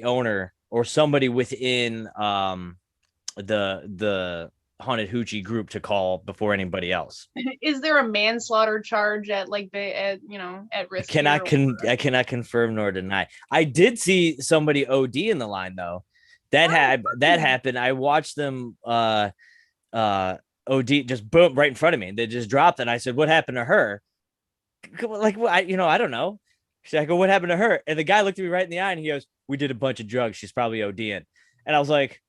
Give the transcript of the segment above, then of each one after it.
owner or somebody within the haunted hoochie group to call before anybody else. Is there a manslaughter charge at like the at at I risk cannot here? con- I cannot confirm nor deny. I did see somebody OD in the line though. Oh, That fun. happened. I watched them uh OD just boom right in front of me. They just dropped it. I said, "What happened to her?" Like I don't know. I go, "What happened to her?" And the guy looked at me right in the eye and he goes, "We did a bunch of drugs. She's probably ODing." And I was like,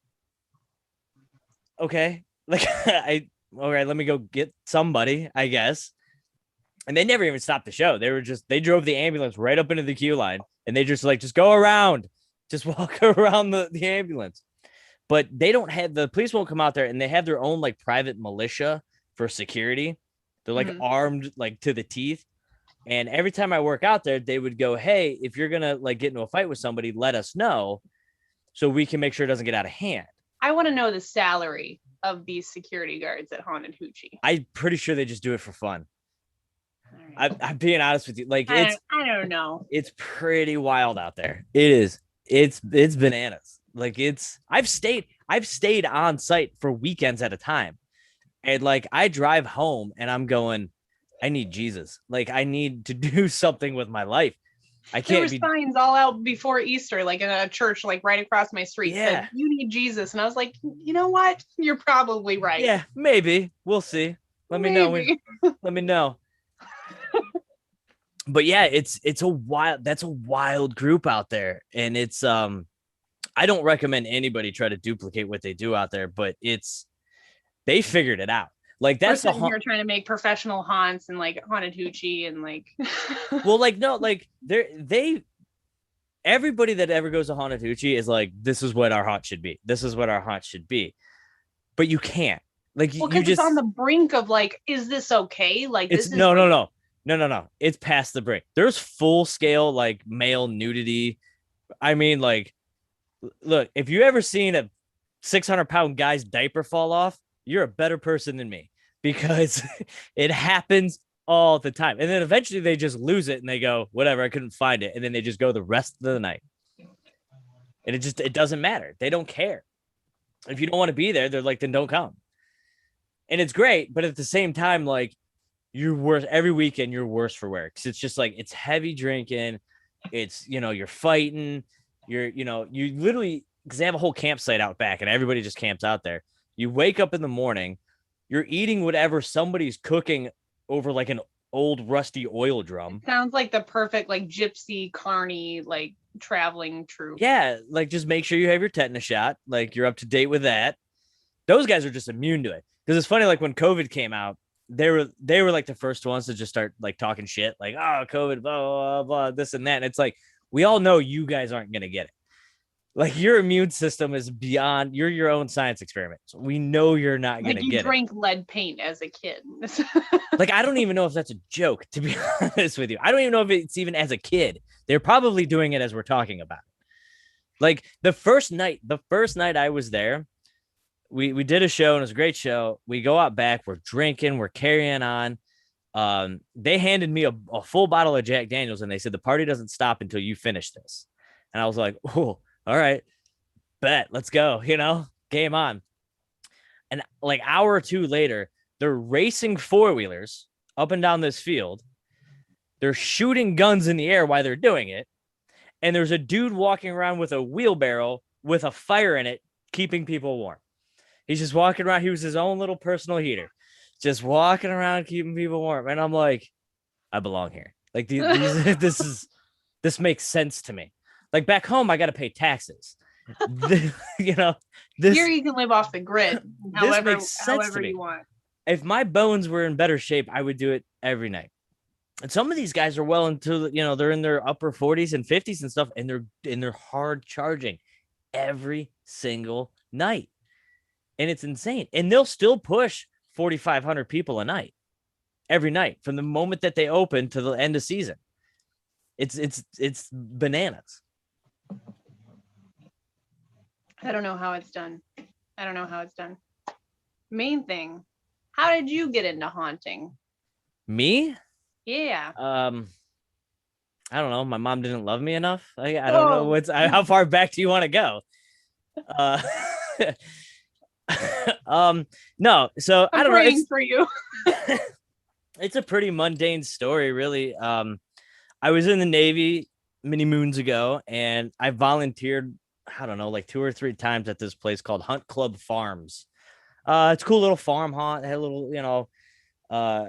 "Okay." Like I all right, let me go get somebody, I guess. And they never even stopped the show. They drove the ambulance right up into the queue line and they just go around, just walk around the ambulance. But they don't have the police won't come out there and they have their own like private militia for security. They're like Mhm. armed like to the teeth. And every time I work out there, they would go, "Hey, if you're gonna like get into a fight with somebody, let us know so we can make sure it doesn't get out of hand." I want to know the salary of these security guards at Haunted Hoochie. I'm pretty sure they just do it for fun. All right. I'm being honest with you. Like I don't know. it's pretty wild out there. It is. It's bananas. Like I've stayed on site for weekends at a time. And like I drive home and I'm going, I need Jesus. Like I need to do something with my life. I There were can't be signs all out before Easter, like in a church, like right across my street, said, yeah. "You need Jesus," and I was like, "You know what? You're probably right. Yeah, maybe. We'll see. Let me know when Maybe." let me know. But yeah, it's a wild that's a wild group out there. And it's I don't recommend anybody try to duplicate what they do out there, but it's they figured it out. Like We're that's the sitting here trying to make professional haunts and like Haunted Hoochie and like. well, like no, like they everybody that ever goes to Hanatuchi is like, this is what our haunt should be. This is what our haunt should be. But you can't. Like Well, you because it's on just the brink of like, is this okay? Like, it's this is no like, no no no no no. It's past the brink. There's full scale like male nudity. I mean, like, look, if you ever seen a 600-pound guy's diaper fall off, you're a better person than me because it happens all the time. And then eventually they just lose it and they go, whatever, I couldn't find it. And then they just go the rest of the night. And it doesn't matter. They don't care. If you don't want to be there, they're like, then don't come. And it's great, but at the same time, like you're worse every weekend, you're worse for wear. Cause it's just like it's heavy drinking, it's you're fighting, you literally because they have a whole campsite out back and everybody just camps out there. You wake up in the morning, you're eating whatever somebody's cooking over like an old rusty oil it drum. sounds like the perfect like gypsy carny like traveling troupe. Yeah, like just make sure you have your tetanus shot, like you're up to date with that. Those guys are just immune to it. Because it's funny, like when COVID came out, they were like the first ones to just start like talking shit, like, oh, COVID, blah, blah, blah, this and that. And it's like, we all know you guys aren't gonna get it. Like your immune system is beyond, you're your own science experiment. So we know you're not Like gonna you get it. drank lead paint as a kid. Like, I don't even know if that's a joke, to be honest with you. I don't even know if it's even as a kid. They're probably doing it as we're talking about it. Like the first night I was there, we did a show and it was a great show. We go out back, we're drinking, we're carrying on. They handed me a full bottle of Jack Daniels and they said the party doesn't stop until you finish this. And I was like, oh, all right, bet, let's go. Game on. And like hour or two later, they're racing four wheelers up and down this field. They're shooting guns in the air while they're doing it. And there's a dude walking around with a wheelbarrow with a fire in it, keeping people warm. He's just walking around. He was his own little personal heater, just walking around keeping people warm. And I'm like, I belong here. Like these this makes sense to me. Like back home, I got to pay taxes. you know, Here this you can live off the grid this makes sense to however me. you want. If my bones were in better shape, I would do it every night. And some of these guys are well into they're in their upper 40s and 50s and stuff, and they're hard charging every single night. And it's insane. And they'll still push 4,500 people a night, every night, from the moment that they open to the end of season. It's bananas. I don't know how it's done. I don't know how it's done. Main thing, how did you get into haunting? Me? Yeah. Um, I don't know. My mom didn't love me enough. I don't know Oh, what's how far back do you want to go? Uh, um, no. So I I'm don't know. praying for you. It's a pretty mundane story, really. I was in the Navy many moons ago, and I volunteered. I don't know, like 2 or 3 times at this place called Hunt Club Farms. It's a cool little farm haunt. It had a little, uh,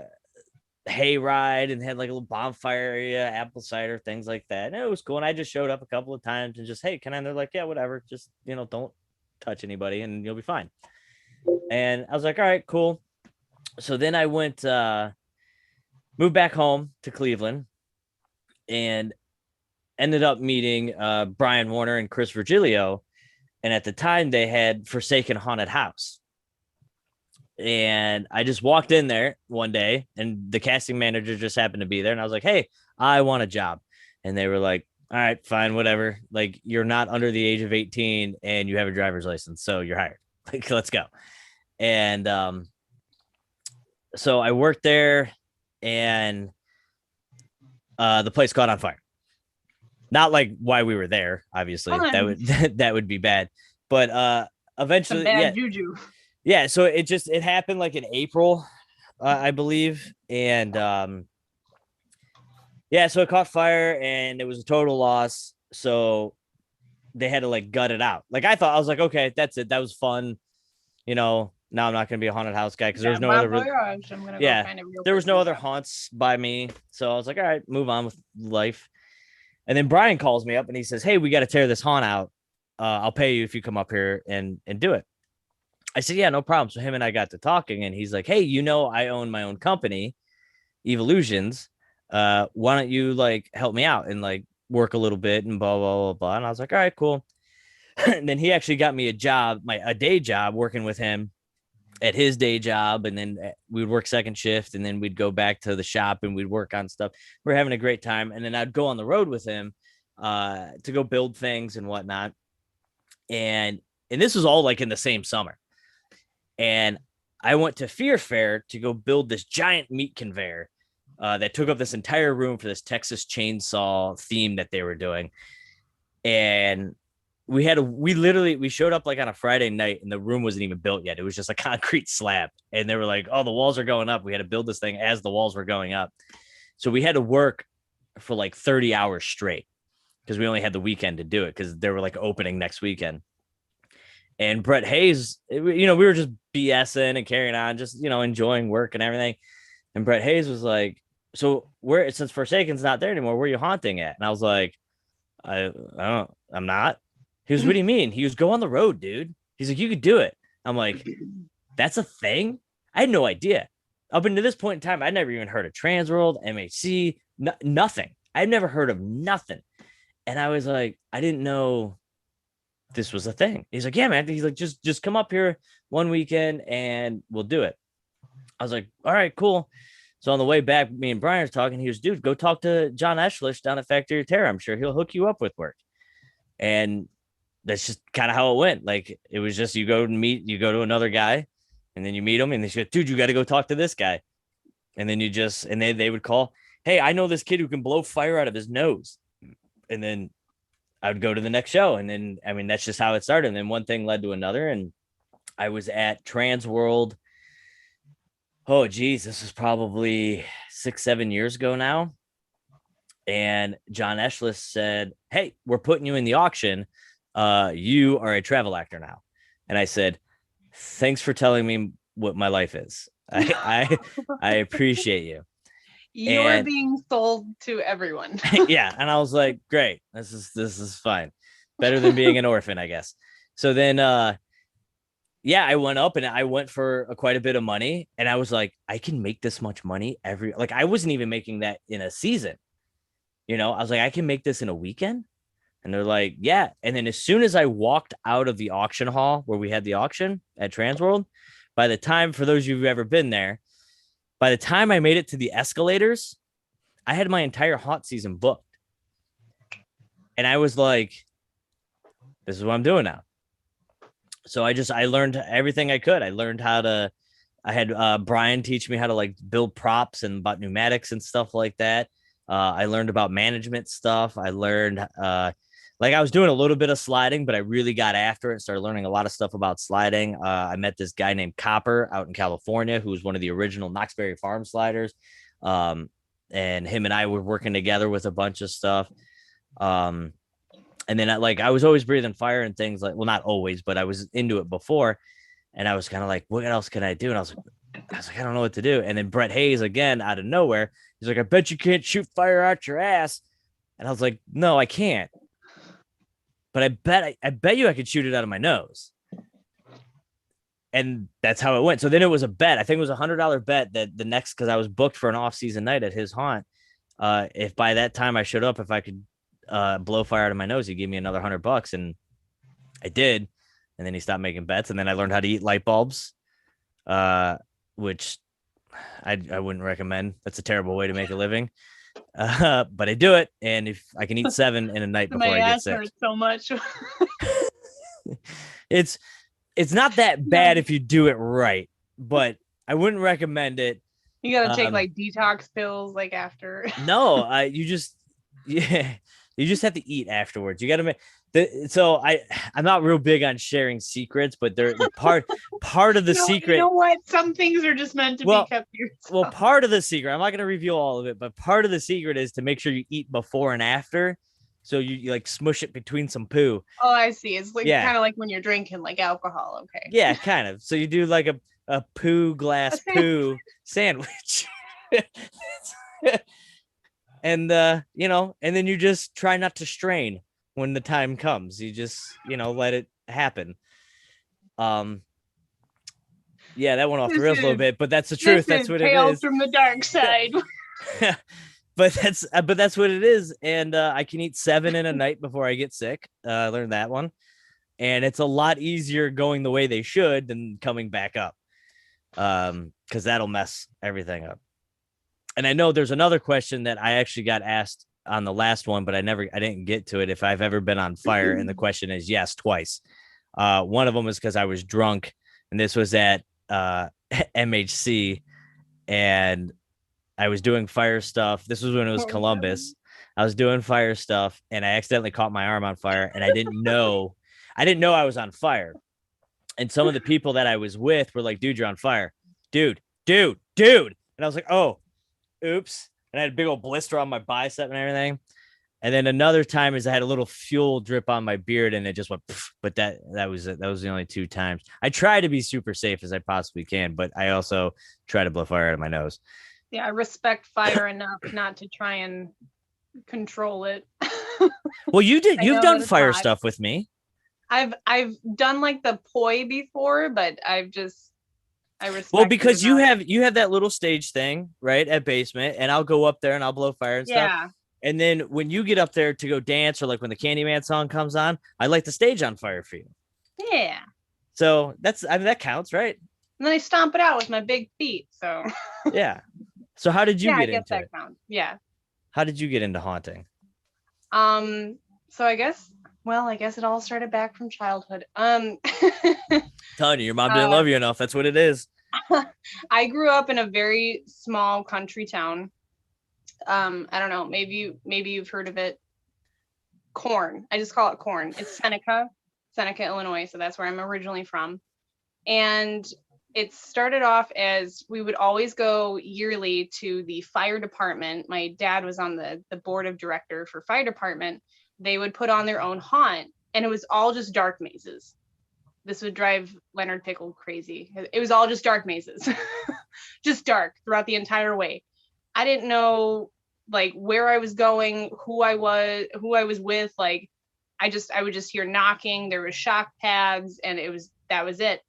hay ride and had like a little bonfire area, apple cider, things like that. And it was cool. And I just showed up a couple of times and just, hey, can I? And they're like, yeah, whatever. Just, don't touch anybody and you'll be fine. And I was like, all right, cool. So then I went, moved back home to Cleveland and ended up meeting Brian Warner and Chris Virgilio. And at the time, they had Forsaken Haunted House. And I just walked in there one day and the casting manager just happened to be there. And I was like, hey, I want a job. And they were like, all right, fine, whatever. Like, you're not under the age of 18 and you have a driver's license. So you're hired. Like, let's go. And so I worked there and the place caught on fire. Not like why we were there, obviously. That Fun. would that would be bad. But Some eventually, bad yeah, juju. yeah. So it happened like in April, I believe, and yeah. So it caught fire and it was a total loss. So they had to like gut it out. Like I was like, okay, that's it. That was fun. Now I'm not gonna be a haunted house guy because there Yeah, was no bon other. voyage. I'm gonna go Yeah, find a real there was person no to other job. haunts by me. So I was like, all right, move on with life. And then Brian calls me up and he says, hey, we got to tear this haunt out. I'll pay you if you come up here and do it. I said, yeah, no problem. So him and I got to talking and he's like, hey, I own my own company, Evolutions. Why don't you like help me out and like work a little bit and blah, blah, blah, blah. And I was like, all right, cool. And then he actually got me a day job working with him at his day job. And then we would work second shift and then we'd go back to the shop and we'd work on stuff. We're having a great time. And then I'd go on the road with him to go build things and whatnot. And this was all like in the same summer. And I went to Fear Fair to go build this giant meat conveyor that took up this entire room for this Texas chainsaw theme that they were doing. And we showed up like on a Friday night and the room wasn't even built yet. It was just a concrete slab. And they were like, oh, the walls are going up. We had to build this thing as the walls were going up. So we had to work for like 30 hours straight because we only had the weekend to do it because they were like opening next weekend. And Brett Hayes, we were just BSing and carrying on, just, enjoying work and everything. And Brett Hayes was like, so since Forsaken's not there anymore, where are you haunting at? And I was like, I'm not. He was, what do you mean? He was, go on the road, dude. He's like, you could do it. I'm like, that's a thing? I had no idea. Up until this point in time, I'd never even heard of Transworld, MHC, nothing. I'd never heard of nothing. And I was like, I didn't know this was a thing. He's like, yeah, man. He's like, just come up here one weekend and we'll do it. I was like, all right, cool. So on the way back, me and Brian were talking. He was, dude, go talk to John Eschlish down at Factory of Terror. I'm sure he'll hook you up with work. And that's just kind of how it went. Like, it was just, you go to another guy and then you meet him and they said, dude, you got to go talk to this guy. And then they would call, hey, I know this kid who can blow fire out of his nose. And then I would go to the next show. And then, I mean, that's just how it started. And then one thing led to another. And I was at Transworld. Oh, geez, this was probably 6-7 years ago now. And John Eschlis said, hey, we're putting you in the auction. You are a travel actor now. And I said, thanks for telling me what my life is. I appreciate you. You're being sold to everyone. Yeah. And I was like, great. This is fine. Better than being an orphan, I guess. So then, yeah, I went up and I went for quite a bit of money. And I was like, I can make this much money I wasn't even making that in a season. I was like, I can make this in a weekend. And they're like, yeah. And then as soon as I walked out of the auction hall where we had the auction at Transworld, by the time, for those of you who've ever been there, by the time I made it to the escalators, I had my entire haunt season booked. And I was like, this is what I'm doing now. So I learned everything I could. I had Brian teach me how to like build props and about pneumatics and stuff like that. I learned about management stuff. I learned like I was doing a little bit of sliding, but I really got after it. Started learning a lot of stuff about sliding. I met this guy named Copper out in California, who was one of the original Knoxberry Farm sliders. Um, and him and I were working together with a bunch of stuff. Um, and then I was always breathing fire and things like, well, not always, but I was into it before. And I was kind of like, what else can I do? And I don't know what to do. And then Brett Hayes, again, out of nowhere, he's like, I bet you can't shoot fire out your ass. And I was like, no, I can't. But I bet you I could shoot it out of my nose. And that's how it went. So then it was a bet. I think it was $100 bet that the next, because I was booked for an off-season night at his haunt. If by that time I showed up, if I could blow fire out of my nose, he gave me another $100, and I did. And then he stopped making bets, and then I learned how to eat light bulbs, which I wouldn't recommend. That's a terrible way to make a living. But I do it, and if I can eat 7 in a night before My I get ass sick, hurts so much. it's it's not that bad if you do it right, but I wouldn't recommend it. You gotta take like detox pills like after. No, you just yeah, you just have to eat afterwards. You got to make so I'm not real big on sharing secrets, but they're part of the secret. You know what? Some things are just meant to be kept to yourself. Well, part of the secret, I'm not going to reveal all of it, but part of the secret is to make sure you eat before and after. So you like smush it between some poo. Oh, I see. It's like kind of like when you're drinking like alcohol. Okay. Yeah, kind of. So you do like a poo glass poo sandwich. And and then you just try not to strain when the time comes. You just, let it happen. Yeah, that went off the rails a little bit, but that's the truth. That's what it is. From the dark side. but that's what it is. And I can eat 7 in a night before I get sick. I learned that one. And it's a lot easier going the way they should than coming back up. Because that'll mess everything up. And I know there's another question that I actually got asked on the last one, but I didn't get to it. If I've ever been on fire. And the question is yes, twice. One of them was because I was drunk, and this was at MHC, and I was doing fire stuff. This was when it was Columbus. I was doing fire stuff, and I accidentally caught my arm on fire, and I didn't know I was on fire. And some of the people that I was with were like, dude, you're on fire. Dude. And I was like, oh, oops. And I had a big old blister on my bicep and everything. And then another time is I had a little fuel drip on my beard, and it just went, but that was it. That was the only 2 times. I try to be super safe as I possibly can, but I also try to blow fire out of my nose. Yeah, I respect fire enough not to try and control it. Well, you've done fire stuff with me. I've done like the poi before, but I respect. Well, because you have that little stage thing right at basement, and I'll go up there and I'll blow fire and stuff. And then when you get up there to go dance, or like when the Candyman song comes on, I light the stage on fire for you. Yeah. So that counts, right? And then I stomp it out with my big feet. So. Yeah. So how did you get into it? Counts. Yeah. How did you get into haunting? So I guess it all started back from childhood. Telling you, your mom didn't love you enough. That's what it is. I grew up in a very small country town. I don't know. Maybe you've heard of it. Corn. I just call it Corn. It's Seneca, Illinois. So that's where I'm originally from. And it started off as we would always go yearly to the fire department. My dad was on the board of director for fire department. They would put on their own haunt, and it was all just dark mazes. This would drive Leonard Pickle crazy. It was all just dark mazes, just dark throughout the entire way. I didn't know like where I was going, who I was with. Like I would just hear knocking. There was shock pads, and that was it.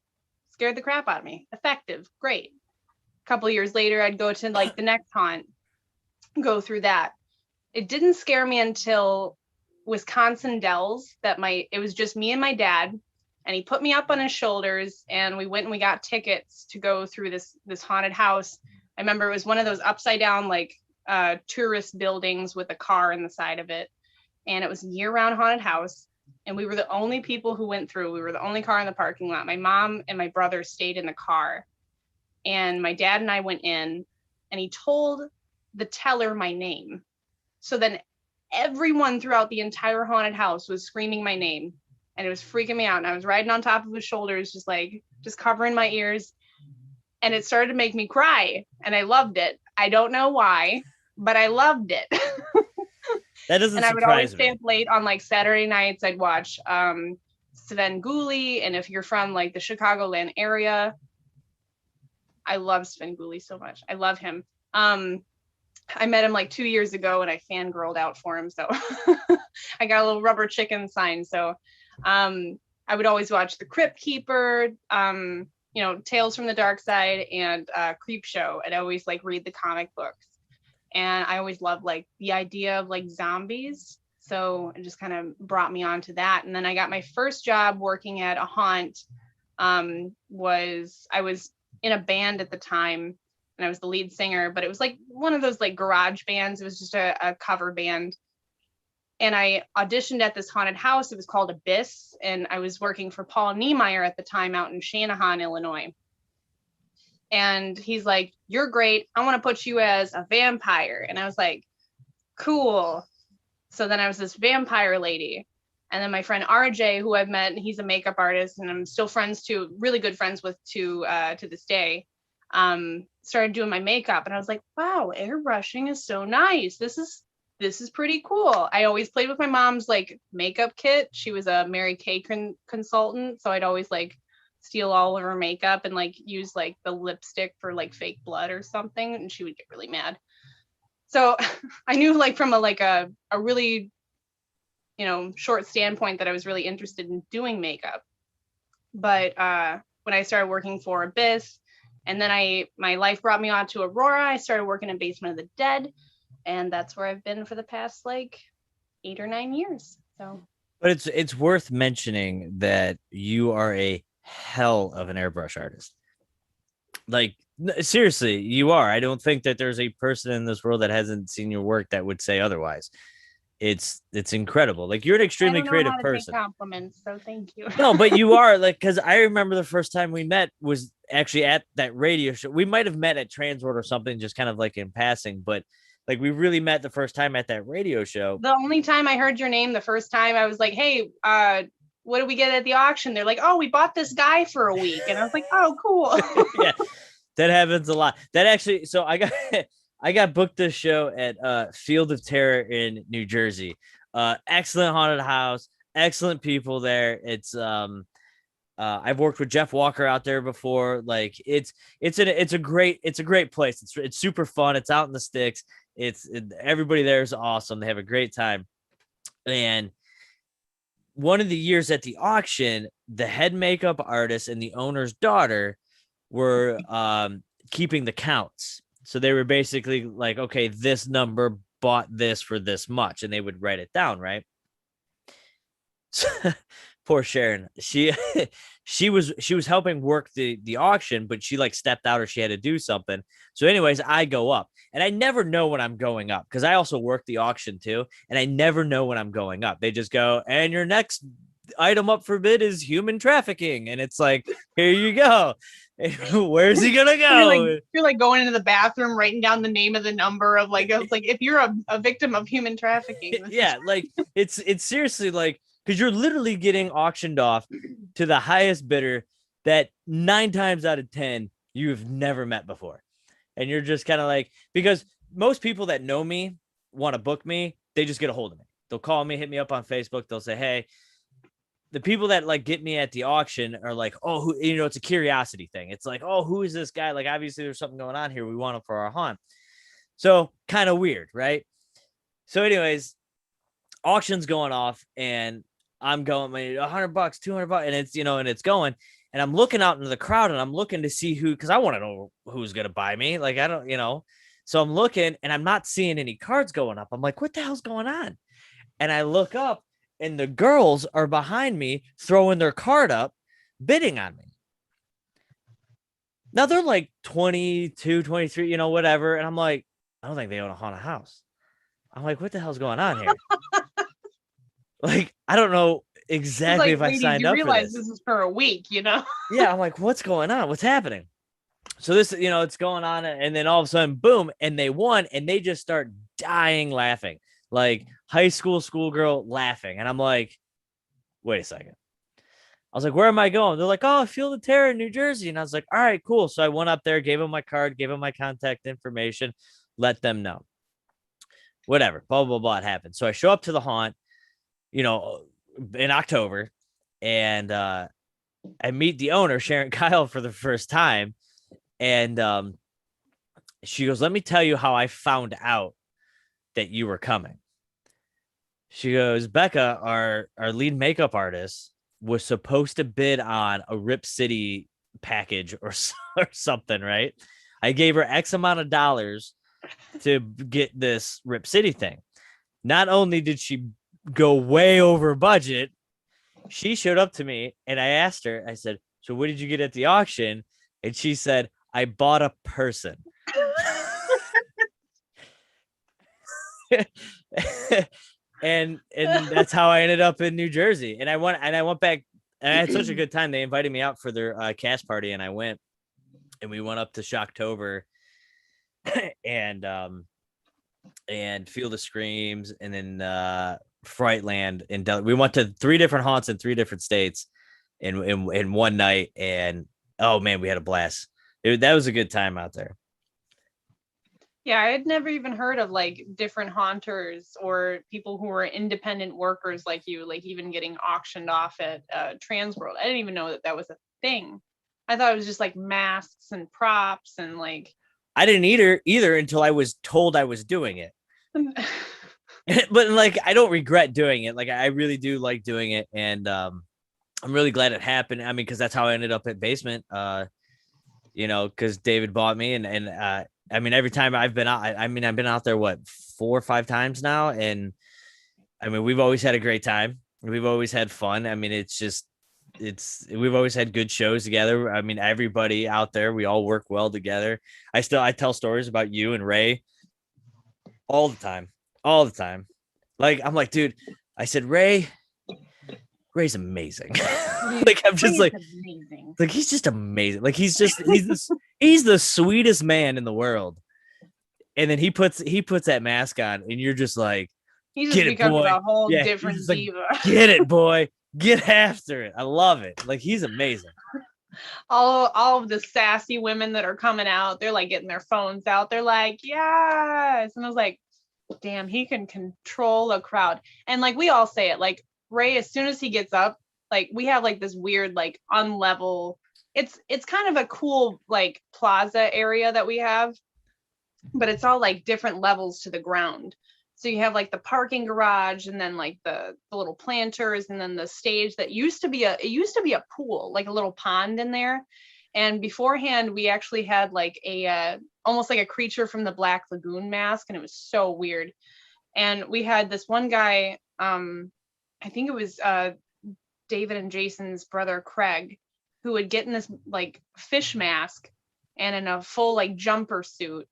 Scared the crap out of me. Effective, great. A couple of years later, I'd go to like the next haunt, go through that. It didn't scare me until Wisconsin Dells. It was just me and my dad, and he put me up on his shoulders, and we went and we got tickets to go through this haunted house. I remember it was one of those upside down like tourist buildings with a car in the side of it, and it was a year-round haunted house. And we were the only people who went through. We were the only car in the parking lot. My mom and my brother stayed in the car. And my dad and I went in, and he told the teller my name. So then everyone throughout the entire haunted house was screaming my name, and it was freaking me out. And I was riding on top of his shoulders, just covering my ears. And it started to make me cry. And I loved it. I don't know why, but I loved it. That doesn't And I would always surprise stay me. up late on like Saturday nights. I'd watch Sven Gulli. And if you're from like the Chicagoland area, I love Sven Gulli so much. I love him. I met him like 2 years ago and I fangirled out for him. So I got a little rubber chicken sign. So I would always watch The Crypt Keeper, Tales from the Dark Side, and Creep Show. And I always like read the comic books. And I always loved like the idea of like zombies. So it just kind of brought me onto that. And then I got my first job working at a haunt. I was in a band at the time, and I was the lead singer, but it was like one of those like garage bands. It was just a cover band. And I auditioned at this haunted house. It was called Abyss. And I was working for Paul Niemeyer at the time out in Shanahan, Illinois. And he's like, "You're great. I want to put you as a vampire." And I was like, cool. So then I was this vampire lady. And then my friend RJ, who I've met, he's a makeup artist and I'm still really good friends with to this day. Started doing my makeup and I was like, wow, airbrushing is so nice. This is pretty cool. I always played with my mom's like makeup kit. She was a Mary Kay consultant. So I'd always like steal all of her makeup and like use like the lipstick for like fake blood or something. And she would get really mad. So I knew like from a really, short standpoint that I was really interested in doing makeup. But when I started working for Abyss, and then my life brought me on to Aurora, I started working in Basement of the Dead. And that's where I've been for the past like 8 or 9 years. So, But it's worth mentioning that you are a hell of an airbrush artist. Like seriously, you are. I don't think that there's a person in this world that hasn't seen your work that would say otherwise. It's incredible. Like you're an I extremely don't know creative how to take person. compliments, so thank you. No, but you are like, because I remember the first time we met was actually at that radio show. We might have met at Transworld or something, just kind of like in passing, but like we really met the first time at that radio show. The only time I heard your name the first time, I was like, hey, what did we get at the auction? They're like, oh, we bought this guy for a week. And I was like, oh, cool. Yeah, that happens a lot. That actually, so I got booked this show at Field of Terror in New Jersey. Excellent haunted house, excellent people there. It's I've worked with Jeff Walker out there before. Like it's a great place. It's super fun. It's out in the sticks. Everybody there is awesome. They have a great time. And one of the years at the auction, the head makeup artist and the owner's daughter were keeping the counts. So they were basically like, okay, this number bought this for this much, and they would write it down, right? So, poor Sharon. She was helping work the auction, but she like stepped out or she had to do something. So, anyways, I go up, and I never know when I'm going up because I also work the auction too, and I never know when I'm going up. They just go, and your next item up for bid is human trafficking, and it's like, here you go. Where's he gonna go? You're like going into the bathroom, writing down the name of the number of like, it's like if you're a victim of human trafficking. Yeah, like it's seriously like, because you're literally getting auctioned off to the highest bidder that 9 times out of 10 you've never met before, and you're just kind of like, because most people that know me want to book me, they just get a hold of me. They'll call me, hit me up on Facebook. They'll say, hey. The people that like get me at the auction are like, oh, who, it's a curiosity thing. It's like, oh, who is this guy? Like, obviously there's something going on here. We want him for our haunt. So kind of weird, right? So anyways, auction's going off and I'm going, $100, $200, and it's, and it's going, and I'm looking out into the crowd and I'm looking to see who, cause I want to know who's going to buy me. Like, I don't, so I'm looking and I'm not seeing any cards going up. I'm like, what the hell's going on? And I look up, and the girls are behind me throwing their card up, bidding on me. Now they're like 22, 23, whatever. And I'm like, I don't think they own a haunted house. I'm like, what the hell's going on here? Like, I don't know exactly if I signed up for this. This is for a week, Yeah, I'm like, what's going on? What's happening? So this, it's going on. And then all of a sudden, boom, and they won. And they just start dying laughing. like high school schoolgirl laughing. And I'm like, wait a second. I was like, where am I going? They're like, oh, Field of Terror in New Jersey. And I was like, all right, cool. So I went up there, gave them my card, gave them my contact information, let them know. Whatever, blah, blah, blah. It happened. So I show up to the haunt, you know, in October, and I meet the owner, Sharon Kyle, for the first time. And she goes, let me tell you how I found out that you were coming. She goes, Becca, our lead makeup artist, was supposed to bid on a Rip City package or something, right? I gave her X amount of dollars to get this Rip City thing. Not only did she go way over budget, she showed up to me and I asked her, I said, so what did you get at the auction? And she said, I bought a person. and that's how I ended up in New Jersey. And I went back and I had such a good time. They invited me out for their cast party and I went and we went up to Shocktober and Field of Screams and then Frightland and we went to 3 different haunts in 3 different states in one night. And oh man, we had a blast. That was a good time out there. Yeah, I had never even heard of like different haunters or people who were independent workers like you, like even getting auctioned off at Transworld. I didn't even know that that was a thing. I thought it was just like masks and props and like. I didn't either until I was told I was doing it. But like, I don't regret doing it. Like, I really do like doing it, and I'm really glad it happened. I mean, because that's how I ended up at Basement. You know, because David bought me, and I mean, every time I've been out, I mean, I've been out there, what, 4 or 5 times now. And I mean, we've always had a great time. We've always had fun. I mean, we've always had good shows together. I mean, everybody out there, we all work well together. I tell stories about you and Ray all the time. Like, I'm like, dude, I said, Ray's amazing. Like, I'm just like, amazing. Like, he's just amazing. Like, he's the sweetest man in the world. And then he puts that mask on, and you're just like, he just becomes a whole different diva. Like, get it, boy. Get after it. I love it. Like, he's amazing. All of the sassy women that are coming out, they're like getting their phones out. They're like, yes. And I was like, damn, he can control a crowd. And like, we all say it, like, Ray, as soon as he gets up, like, we have like this weird, like, unlevel. It's kind of a cool, like, plaza area that we have, but it's all like different levels to the ground. So you have like the parking garage and then like the little planters and then the stage that used to be a pool, like a little pond in there. And beforehand, we actually had like a almost like a creature from the Black Lagoon mask, and it was so weird. And we had this one guy, I think it was David and Jason's brother Craig, who would get in this like fish mask and in a full like jumper suit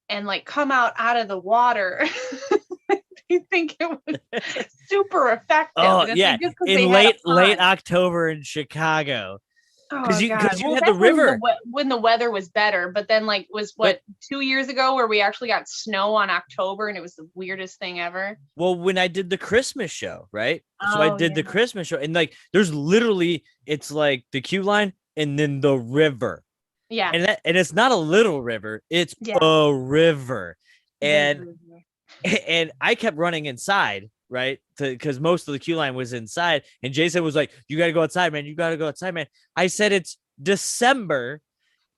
and like come out of the water. You think it was super effective? Oh yeah, in late October in Chicago. Because you had the river when the weather was better, but then like was 2 years ago where we actually got snow on October and it was the weirdest thing ever. Well, when I did the Christmas show, right? So I did the Christmas show, and like there's literally, it's like the queue line and then the river. Yeah. And it's not a little river, it's a river. And I kept running inside, right? Because most of the queue line was inside. And Jason was like, you got to go outside, man. You got to go outside, man. I said, it's December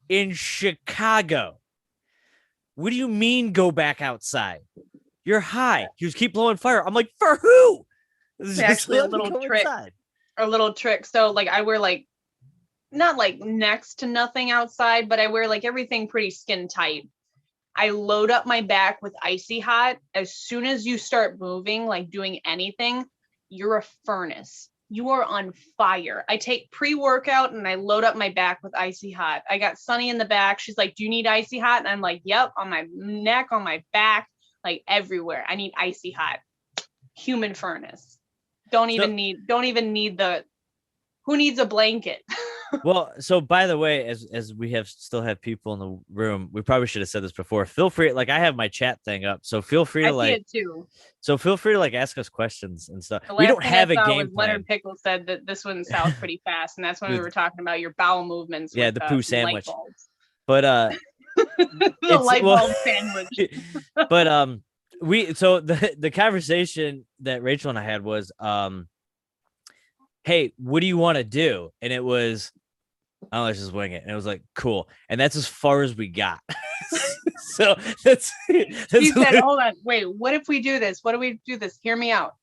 in Chicago. What do you mean go back outside? You're high. You just keep blowing fire. I'm like, for who? It's actually a little trick. A little trick. So like I wear like, not like next to nothing outside, but I wear like everything pretty skin tight. I load up my back with Icy Hot. As soon as you start moving, like doing anything, you're a furnace. You are on fire. I take pre-workout and I load up my back with Icy Hot. I got Sunny in the back. She's like, do you need Icy Hot? And I'm like, yep, on my neck, on my back, like everywhere. I need Icy Hot. Human furnace. Don't even need who needs a blanket? Well, so by the way, as we have still have people in the room, we probably should have said this before. Feel free, like I have my chat thing up, so feel free I to see like, it too. so feel free to like ask us questions and stuff. The We last don't thing I have a saw game was Leonard plan. Pickle said that this went south pretty fast, and that's when we were talking about your bowel movements Yeah, with the poo light sandwich. bulbs. But The it's light well, bulb sandwich. but we so the conversation that Rachel and I had was hey, what do you want to do? And it was, oh, let's just wing it. And it was like, cool. And that's as far as we got. So that's She said, hold on, wait, what if we do this? What do we do this? Hear me out.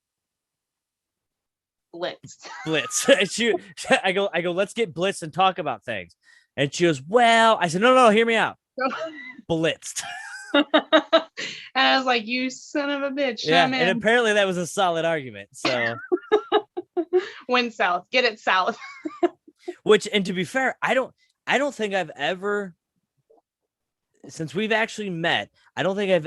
Blitz. Blitz. I go, let's get blitz and talk about things. And she goes, well, I said, no, hear me out. Blitzed. And I was like, you son of a bitch. Yeah, and apparently that was a solid argument. So went south. Get it south. which, and to be fair, I don't think I've ever, since we've actually met, I don't think I've